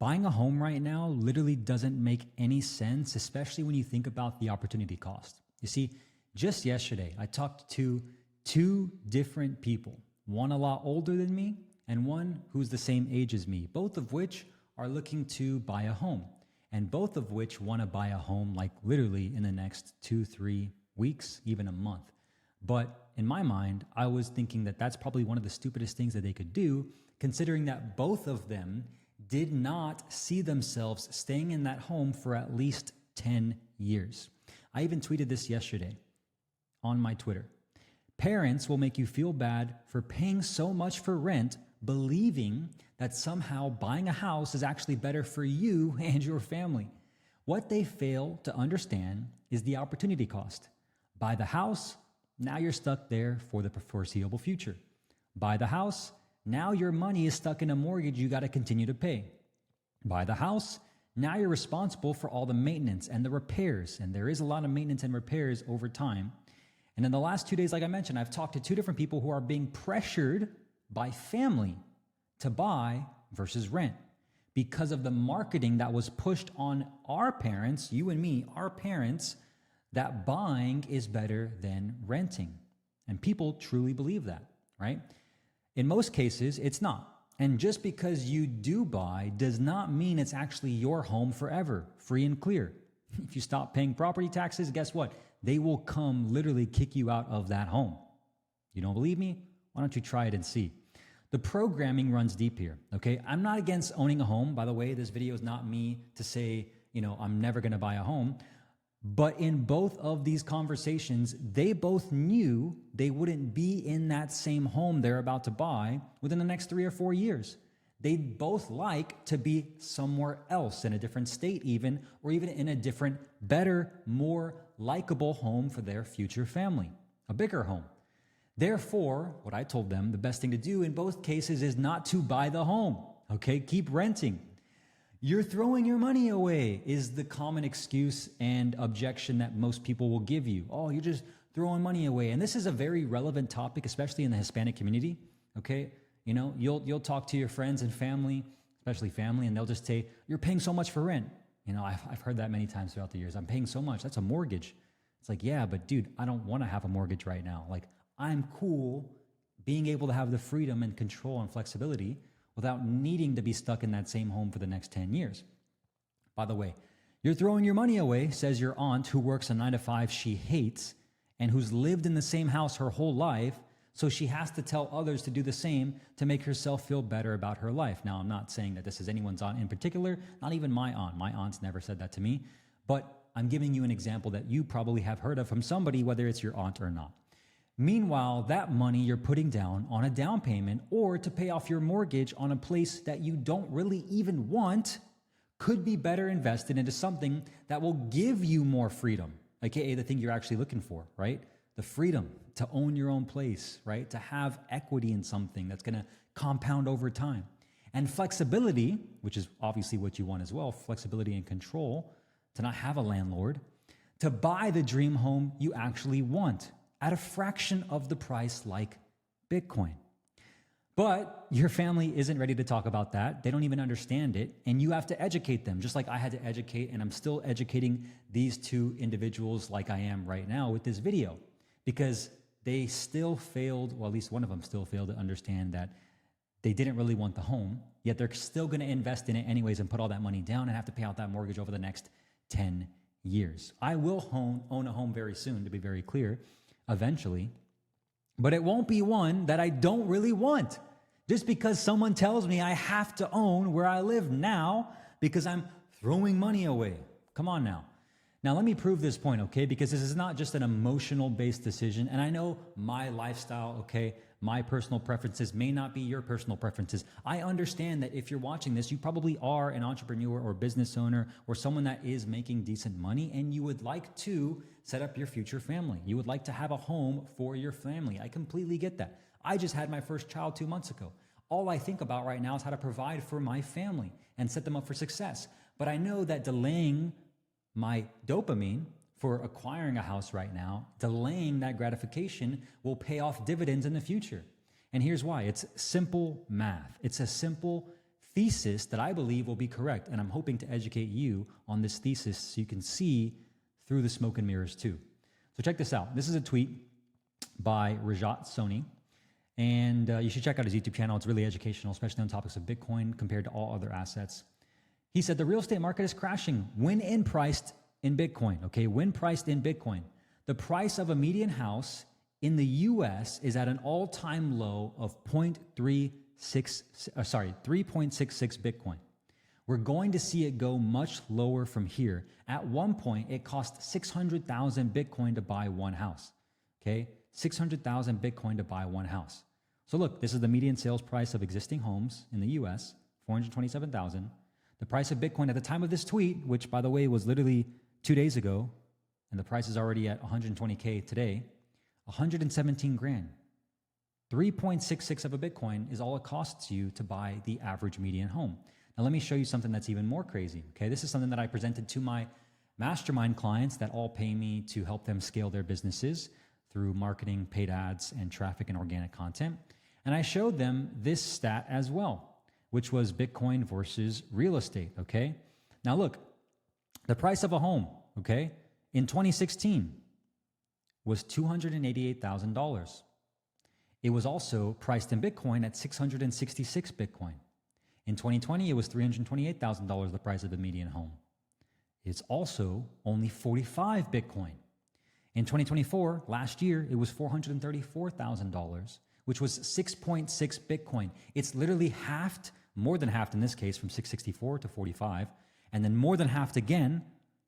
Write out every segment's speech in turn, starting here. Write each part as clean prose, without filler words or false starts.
Buying a home right now literally doesn't make any sense, especially when you think about the opportunity cost. You see, just yesterday, I talked to two different people, one a lot older than me and one who's the same age as me, both of which are looking to buy a home, and both of which want to buy a home like literally in the next 2-3 weeks, even a month. But in my mind, I was thinking that that's probably one of the stupidest things that they could do, considering that both of them did not see themselves staying in that home for at least 10 years. I even tweeted this yesterday on my Twitter. Parents will make you feel bad for paying so much for rent, believing that somehow buying a house is actually better for you and your family. What they fail to understand is the opportunity cost. Buy the house, now you're stuck there for the foreseeable future. Buy the house, now your money is stuck in a mortgage you got to continue to pay. Buy the house, now you're responsible for all the maintenance and the repairs, and there is a lot of maintenance and repairs over time. And in the last 2 days, like I mentioned, I've talked to two different people who are being pressured by family to buy versus rent because of the marketing that was pushed on our parents, you and me, our parents, that buying is better than renting. And people truly believe that, right? In most cases, it's not. And just because you do buy does not mean it's actually your home forever, free and clear. If you stop paying property taxes, guess what? They will come literally kick you out of that home. You don't believe me? Why don't you try it and see? The programming runs deep here, okay? I'm not against owning a home. By the way, this video is not me to say, I'm never gonna buy a home. But in both of these conversations, they both knew they wouldn't be in that same home they're about to buy within the next 3 or 4 years. They'd both like to be somewhere else, in a different state even, or even in a different, better, more likable home for their future family, a bigger home. Therefore, what I told them, the best thing to do in both cases is not to buy the home, okay? Keep renting. You're throwing your money away is the common excuse and objection that most people will give you. Oh, you're just throwing money away. And this is a very relevant topic, especially in the Hispanic community, okay? You'll talk to your friends and family, especially family, and they'll just say, you're paying so much for rent. I've heard that many times throughout the years. I'm paying so much. That's a mortgage. It's like, yeah, but dude, I don't want to have a mortgage right now. Like, I'm cool being able to have the freedom and control and flexibility without needing to be stuck in that same home for the next 10 years. By the way, you're throwing your money away, says your aunt who works a 9-to-5 she hates and who's lived in the same house her whole life, so she has to tell others to do the same to make herself feel better about her life. Now, I'm not saying that this is anyone's aunt in particular, not even my aunt. My aunt's never said that to me, but I'm giving you an example that you probably have heard of from somebody, whether it's your aunt or not. Meanwhile, that money you're putting down on a down payment or to pay off your mortgage on a place that you don't really even want could be better invested into something that will give you more freedom, aka the thing you're actually looking for, right? The freedom to own your own place, right? To have equity in something that's going to compound over time. And flexibility, which is obviously what you want as well, flexibility and control, to not have a landlord, to buy the dream home you actually want at a fraction of the price like Bitcoin. But your family isn't ready to talk about that. They don't even understand it. And you have to educate them, just like I had to educate, and I'm still educating these two individuals like I am right now with this video, because they still failed, well, at least one of them still failed to understand that they didn't really want the home, yet they're still going to invest in it anyways and put all that money down and have to pay out that mortgage over the next 10 years. I will own a home very soon, to be very clear, eventually, but it won't be one that I don't really want. Just because someone tells me I have to own where I live now because I'm throwing money away. Come on now. Now let me prove this point, okay? Because this is not just an emotional-based decision, and I know my lifestyle, okay, my personal preferences may not be your personal preferences. I understand that if you're watching this, you probably are an entrepreneur or business owner or someone that is making decent money, and you would like to set up your future family. You would like to have a home for your family. I completely get that. I just had my first child 2 months ago. All I think about right now is how to provide for my family and set them up for success. But I know that delaying my dopamine for acquiring a house right now, delaying that gratification will pay off dividends in the future. And here's why. It's simple math. It's a simple thesis that I believe will be correct. And I'm hoping to educate you on this thesis so you can see through the smoke and mirrors too. So check this out. This is a tweet by Rajat Soni. And you should check out his YouTube channel. It's really educational, especially on topics of Bitcoin compared to all other assets. He said the real estate market is crashing when priced in Bitcoin. Okay, when priced in Bitcoin. The price of a median house in the US is at an all-time low of 3.66 Bitcoin. We're going to see it go much lower from here. At one point, it cost 600,000 Bitcoin to buy one house. Okay, 600,000 Bitcoin to buy one house. So look, this is the median sales price of existing homes in the US, 427,000. The price of Bitcoin at the time of this tweet, which by the way was literally 2 days ago, and the price is already at 120K today, 117 grand. 3.66 of a Bitcoin is all it costs you to buy the average median home. Now let me show you something that's even more crazy. Okay, this is something that I presented to my mastermind clients that all pay me to help them scale their businesses through marketing, paid ads, and traffic and organic content. And I showed them this stat as well, which was Bitcoin versus real estate, okay? Now look, the price of a home, okay, in 2016 was $288,000. It was also priced in Bitcoin at 666 Bitcoin. In 2020, it was $328,000, the price of the median home. It's also only 45 Bitcoin. In 2024, last year, it was $434,000, which was 6.6 Bitcoin. It's literally halved, more than halved in this case, from 664 to 45, and then more than halved again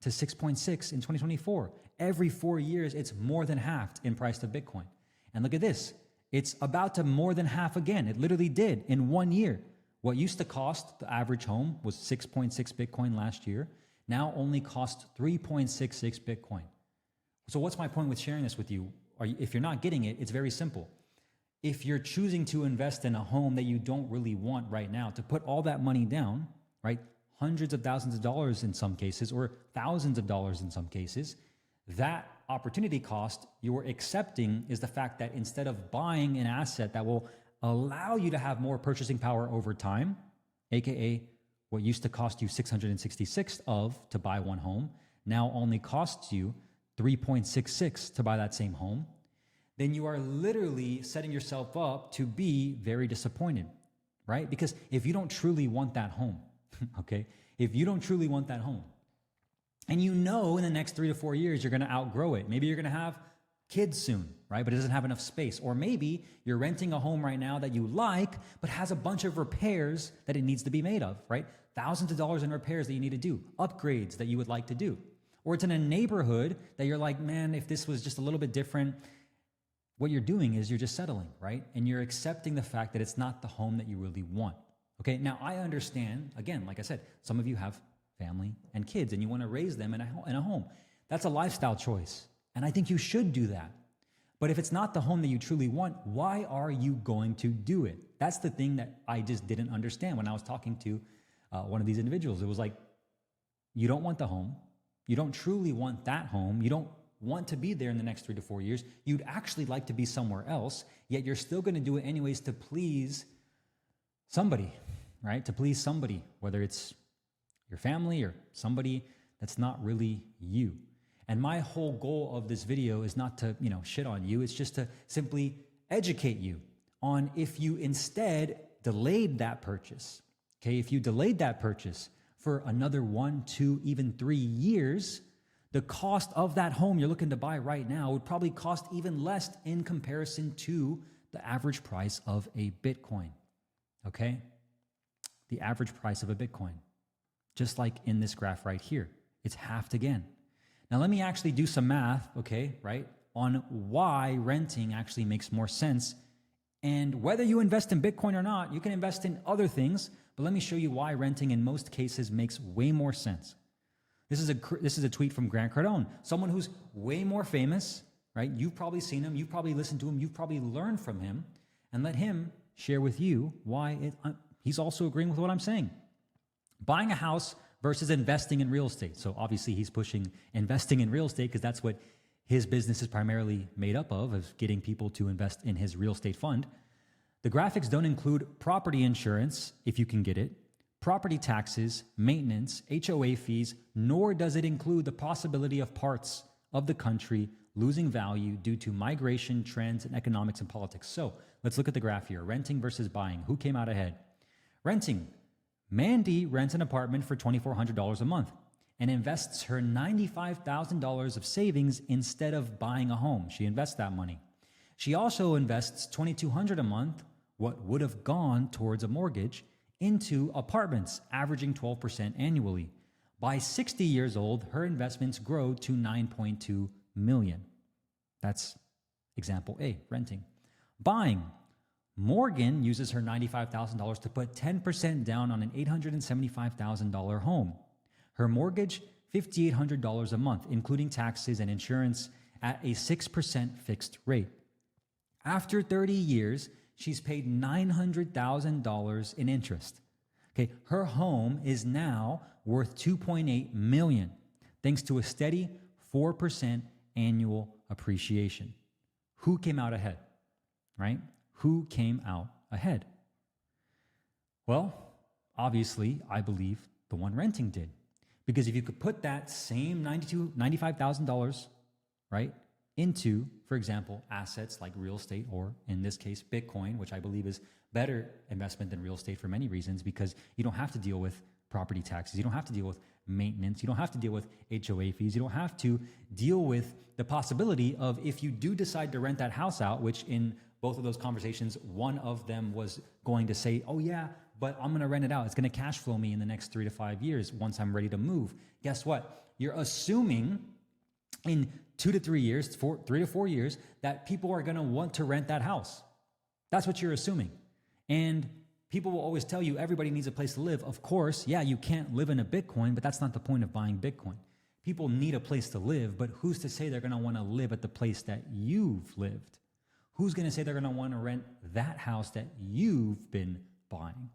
to 6.6 in 2024. Every 4 years, it's more than halved in price of Bitcoin. And look at this. It's about to more than half again. It literally did in 1 year. What used to cost the average home was 6.6 Bitcoin last year, now only costs 3.66 Bitcoin. So what's my point with sharing this with you? If you're not getting it, it's very simple. If you're choosing to invest in a home that you don't really want right now, to put all that money down, right? Hundreds of thousands of dollars in some cases, or thousands of dollars in some cases, that opportunity cost you're accepting is the fact that instead of buying an asset that will allow you to have more purchasing power over time, aka what used to cost you 666 to buy one home, now only costs you 3.66 to buy that same home, then you are literally setting yourself up to be very disappointed, right? Because if you don't truly want that home, okay, if you don't truly want that home, and you know in the next 3 to 4 years you're going to outgrow it, maybe you're going to have kids soon, right? But it doesn't have enough space. Or maybe you're renting a home right now that you like, but has a bunch of repairs that it needs to be made of, right? Thousands of dollars in repairs that you need to do, upgrades that you would like to do. Or it's in a neighborhood that you're like, man, if this was just a little bit different, what you're doing is you're just settling, right? And you're accepting the fact that it's not the home that you really want. Okay, now I understand, again, like I said, some of you have family and kids and you want to raise them in a home. That's a lifestyle choice. And I think you should do that. But if it's not the home that you truly want, why are you going to do it? That's the thing that I just didn't understand when I was talking to one of these individuals. It was like, you don't want the home. You don't truly want that home. You don't want to be there in the next 3 to 4 years. You'd actually like to be somewhere else, yet you're still going to do it anyways to please somebody, right? To please somebody, whether it's your family or somebody that's not really you. And my whole goal of this video is not to, shit on you. It's just to simply educate you on if you instead delayed that purchase, okay? If you delayed that purchase for another 1, 2, even 3 years, the cost of that home you're looking to buy right now would probably cost even less in comparison to the average price of a Bitcoin, okay? The average price of a Bitcoin, just like in this graph right here, it's halved again. Now, let me actually do some math, okay, right, on why renting actually makes more sense. And whether you invest in Bitcoin or not, you can invest in other things, but let me show you why renting in most cases makes way more sense. This is a tweet from Grant Cardone, someone who's way more famous, right? You've probably seen him, you've probably listened to him, you've probably learned from him, and let him share with you why he's also agreeing with what I'm saying. Buying a house versus investing in real estate. So obviously he's pushing investing in real estate because that's what his business is primarily made up of getting people to invest in his real estate fund. The graphics don't include property insurance, if you can get it, property taxes, maintenance, HOA fees, nor does it include the possibility of parts of the country losing value due to migration, trends, and economics and politics. So let's look at the graph here. Renting versus buying. Who came out ahead? Renting. Mandy rents an apartment for $2,400 a month and invests her $95,000 of savings instead of buying a home. She invests that money. She also invests $2,200 a month, what would have gone towards a mortgage, into apartments, averaging 12% annually. By 60 years old, her investments grow to $9.2 million. That's example A, renting. Buying. Morgan uses her $95,000 to put 10% down on an $875,000 home. Her mortgage, $5,800 a month, including taxes and insurance at a 6% fixed rate. After 30 years, she's paid $900,000 in interest. Okay, her home is now worth $2.8 million, thanks to a steady 4% annual appreciation. Who came out ahead, right? Who came out ahead? Well, obviously, I believe the one renting did. Because if you could put that same $95,000, right, into, for example, assets like real estate, or in this case, Bitcoin, which I believe is better investment than real estate for many reasons, because you don't have to deal with property taxes, you don't have to deal with maintenance, you don't have to deal with HOA fees, you don't have to deal with the possibility of, if you do decide to rent that house out, which in both of those conversations, one of them was going to say, oh yeah, but I'm going to rent it out. It's going to cash flow me in the next 3 to 5 years once I'm ready to move. Guess what? You're assuming in 2 to 3 years, 3 to 4 years, that people are going to want to rent that house. That's what you're assuming. And people will always tell you everybody needs a place to live. Of course, yeah, you can't live in a Bitcoin, but that's not the point of buying Bitcoin. People need a place to live, but who's to say they're going to want to live at the place that you've lived? Who's going to say they're going to want to rent that house that you've been buying?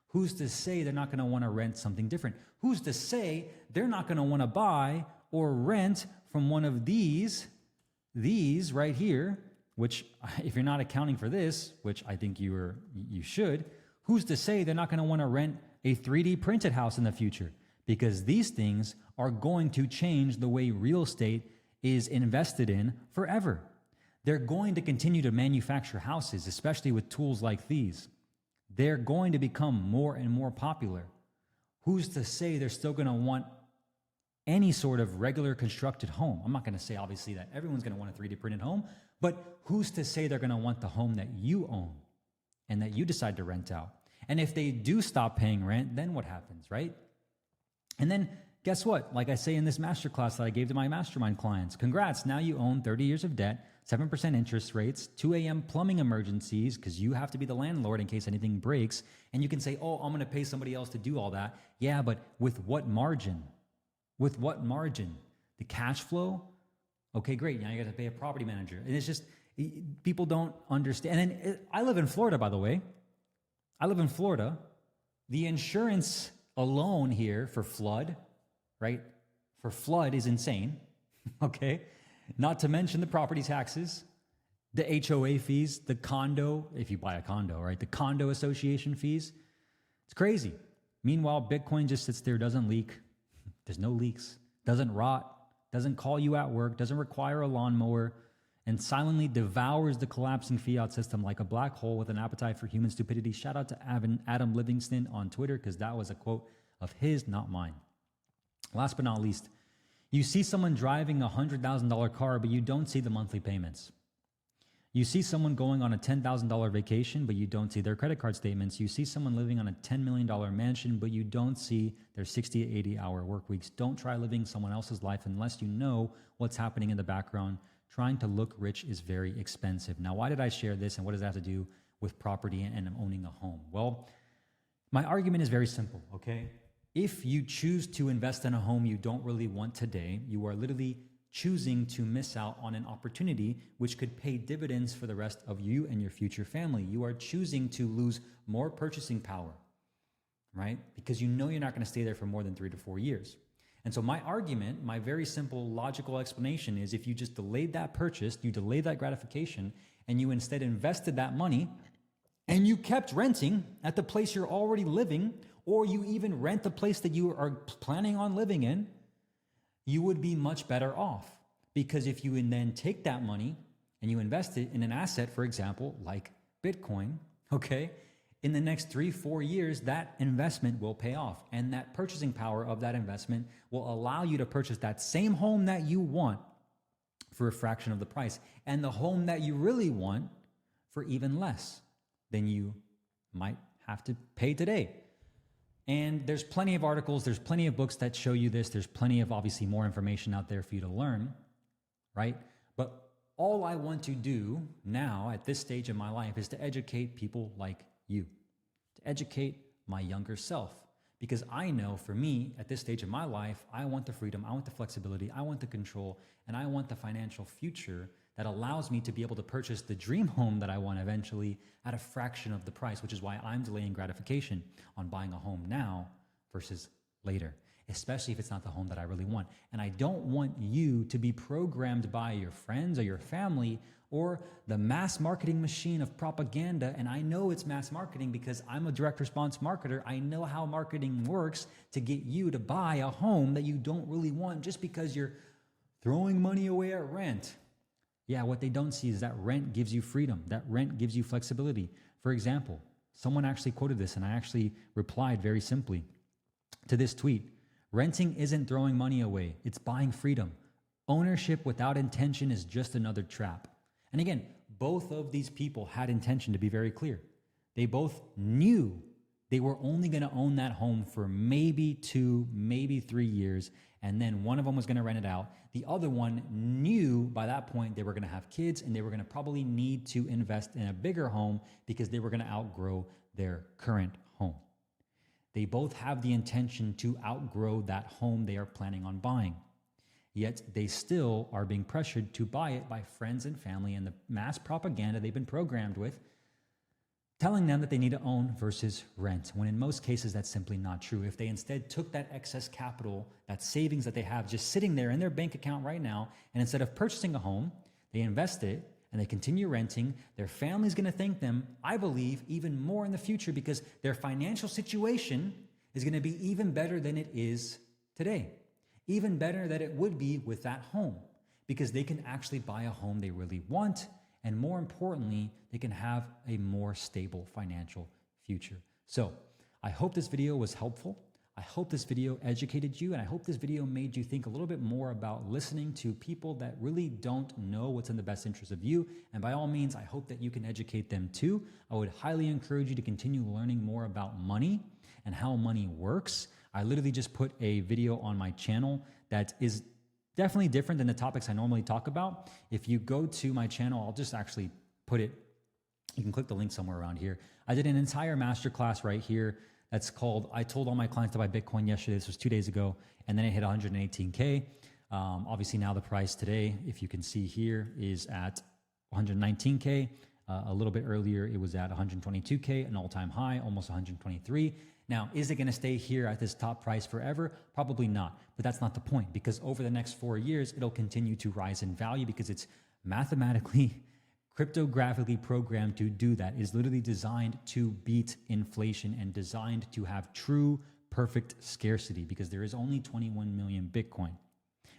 Who's to say they're not going to want to rent something different? Who's to say they're not going to want to buy or rent from one of these right here, which if you're not accounting for this, which I think you should, who's to say they're not going to want to rent a 3D printed house in the future? Because these things are going to change the way real estate is invested in forever. They're going to continue to manufacture houses, especially with tools like these. They're going to become more and more popular. Who's to say they're still going to want any sort of regular constructed home? I'm not going to say, obviously, that everyone's going to want a 3D printed home, but who's to say they're going to want the home that you own and that you decide to rent out? And if they do stop paying rent, then what happens, right? And then guess what? Like I say in this masterclass that I gave to my mastermind clients, congrats, now you own 30 years of debt, 7% interest rates, 2 a.m. plumbing emergencies, because you have to be the landlord in case anything breaks. And you can say, oh, I'm going to pay somebody else to do all that. Yeah, but with what margin? With what margin? The cash flow? Okay, great. Now you got to pay a property manager. And it's just, people don't understand. And then I live in Florida, by the way. I live in Florida. The insurance alone here for flood, right? For flood is insane, okay? Not to mention the property taxes, the HOA fees, the condo, if you buy a condo, right? The condo association fees. It's crazy. Meanwhile, Bitcoin just sits there, doesn't leak. There's no leaks, doesn't rot, doesn't call you at work, doesn't require a lawnmower, and silently devours the collapsing fiat system like a black hole with an appetite for human stupidity. Shout out to Adam Livingston on Twitter, because that was a quote of his, not mine. Last but not least, you see someone driving a $100,000 car, but you don't see the monthly payments. You see someone going on a $10,000 vacation, but you don't see their credit card statements. You see someone living on a $10 million mansion, but you don't see their 60 to 80-hour work weeks. Don't try living someone else's life unless you know what's happening in the background. Trying to look rich is very expensive. Now, why did I share this, and what does that have to do with property and owning a home? Well, my argument is very simple, okay? If you choose to invest in a home you don't really want today, you are literally choosing to miss out on an opportunity which could pay dividends for the rest of you and your future family. You are choosing to lose more purchasing power, right? Because you know you're not going to stay there for more than 3 to 4 years. And so my argument, my very simple logical explanation is, if you just delayed that purchase, you delayed that gratification, and you instead invested that money and you kept renting at the place you're already living, or you even rent the place that you are planning on living in, you would be much better off. Because if you then take that money and you invest it in an asset, for example, like Bitcoin, okay, in the next 3-4 years, that investment will pay off. And that purchasing power of that investment will allow you to purchase that same home that you want for a fraction of the price, and the home that you really want for even less than you might have to pay today. And there's plenty of articles, there's plenty of books that show you this. There's plenty of obviously more information out there for you to learn, right? But all I want to do now at this stage of my life is to educate people like you, to educate my younger self. Because I know for me, at this stage of my life, I want the freedom, I want the flexibility, I want the control, and I want the financial future that allows me to be able to purchase the dream home that I want eventually at a fraction of the price, which is why I'm delaying gratification on buying a home now versus later, especially if it's not the home that I really want. And I don't want you to be programmed by your friends or your family or the mass marketing machine of propaganda. And I know it's mass marketing because I'm a direct response marketer. I know how marketing works to get you to buy a home that you don't really want just because you're throwing money away at rent. Yeah, what they don't see is that rent gives you freedom. That rent gives you flexibility. For example, someone actually quoted this and I actually replied very simply to this tweet. Renting isn't throwing money away. It's buying freedom. Ownership without intention is just another trap. And again, both of these people had intention, to be very clear. They both knew they were only going to own that home for maybe 2, maybe 3 years, and then one of them was going to rent it out. The other one knew by that point they were going to have kids and they were going to probably need to invest in a bigger home because they were going to outgrow their current home. They both have the intention to outgrow that home they are planning on buying. Yet they still are being pressured to buy it by friends and family and the mass propaganda they've been programmed with, telling them that they need to own versus rent, when in most cases that's simply not true. If they instead took that excess capital, that savings that they have just sitting there in their bank account right now, and instead of purchasing a home, they invest it and they continue renting, their family's going to thank them, I believe, even more in the future because their financial situation is going to be even better than it is today. Even better than it would be with that home because they can actually buy a home they really want. And more importantly, they can have a more stable financial future. So I hope this video was helpful. I hope this video educated you. And I hope this video made you think a little bit more about listening to people that really don't know what's in the best interest of you. And by all means, I hope that you can educate them too. I would highly encourage you to continue learning more about money and how money works. I literally just put a video on my channel that is definitely different than the topics I normally talk about. If you go to my channel, I'll just actually put it, you can click the link somewhere around here. I did an entire masterclass right here that's called, I told all my clients to buy Bitcoin yesterday, this was 2 days ago, and then it hit 118K. Obviously now the price today, if you can see here, is at 119K. A little bit earlier, it was at 122K, an all-time high, almost 123. Now, is it going to stay here at this top price forever? Probably not, but that's not the point because over the next 4 years, it'll continue to rise in value because it's mathematically, cryptographically programmed to do that. It's literally designed to beat inflation and designed to have true, perfect scarcity because there is only 21 million Bitcoin,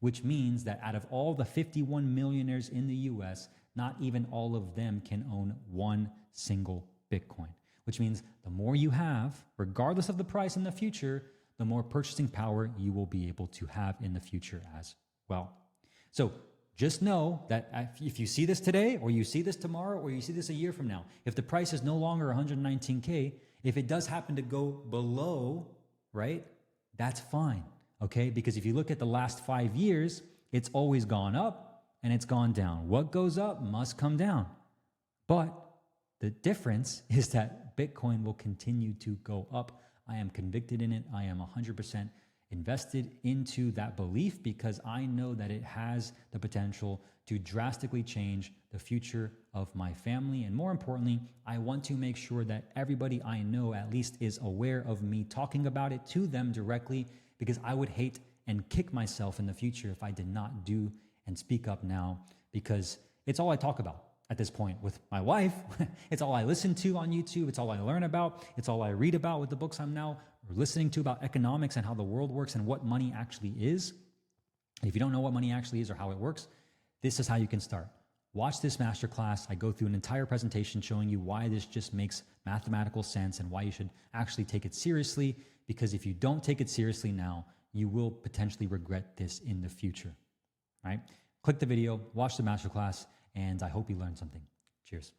which means that out of all the 51 millionaires in the US, not even all of them can own one single Bitcoin. Which means the more you have, regardless of the price in the future, the more purchasing power you will be able to have in the future as well. So just know that if you see this today, or you see this tomorrow, or you see this a year from now, if the price is no longer 119K, if it does happen to go below, right, that's fine, okay? Because if you look at the last 5 years, it's always gone up and it's gone down. What goes up must come down. But the difference is that Bitcoin will continue to go up. I am convicted in it. I am 100% invested into that belief because I know that it has the potential to drastically change the future of my family. And more importantly, I want to make sure that everybody I know at least is aware of me talking about it to them directly because I would hate and kick myself in the future if I did not do and speak up now because it's all I talk about. At this point with my wife, it's all I listen to on YouTube. It's all I learn about. It's all I read about with the books I'm now or listening to about economics and how the world works and what money actually is, if you don't know what money actually is or how it works, this is how you can start. Watch this masterclass. I go through an entire presentation showing you why this just makes mathematical sense and why you should actually take it seriously, because if you don't take it seriously now, you will potentially regret this in the future, right? Click the video, watch the masterclass, and I hope you learned something. Cheers.